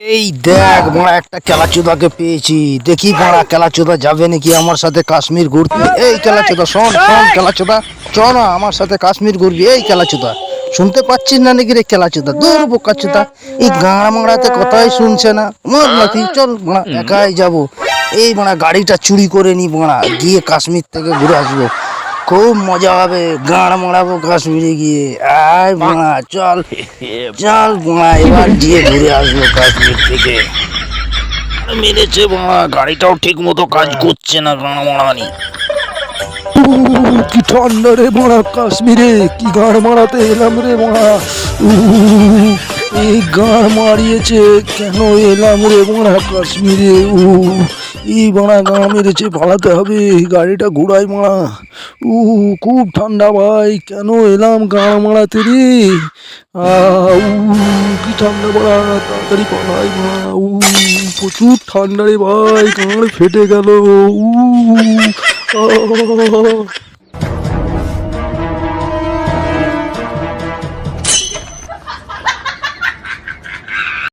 এই দেখ বড়া একটা কেলাচোদাকে পেয়েছি। দেখি বড়া কেলাচোদা যাবে নাকি আমার সাথে কাশ্মীর ঘুরতে। এই কেলাচোদা শোন শোন কেলাচোদা, চ না আমার সাথে কাশ্মীর ঘুরবি। এই কেলাচোদা শুনতে পাচ্ছিস না নাকি রে কেলাচোদা? দূর বোকাচোদা, এই গাঁড়া মারাতে কথাই শুনছে না। মর নাকি, চল বড়া একাই যাবো। এই বড়া গাড়িটা চুরি করে নি বড়া, গিয়ে কাশ্মীর থেকে ঘুরে আসবো। খুব মজা হবে, গাঁড় মারাবো কাশ্মীরে গিয়ে। আয় বোনা চল চল বোনা, এবার গিয়ে ঘুরে আসবো কাশ্মীর থেকে। মেরেছে বোনা, গাড়িটাও ঠিক মতো কাজ করছে না, গাঁড় মারানি। কি ঠান্ডা রে বোনা কাশ্মীরে, কি গাঁড় মারাতে এলাম রে বোনা। এই গাঁড় মারিয়েছে, কেন এলাম রে বোনা কাশ্মীরে। এই বোনা গাঁড় মেরেছে, পালাতে হবে, গাড়িটা ঘুরাই বোনা। খুব ঠান্ডা ভাই, কেন এলাম গাঁড় মারাতে রে। কি ঠান্ডা বোনা, তাড়াতাড়ি পালাই বোনা। প্রচুর ঠান্ডা রে ভাই, গাঁড় ফেটে গেল। আহ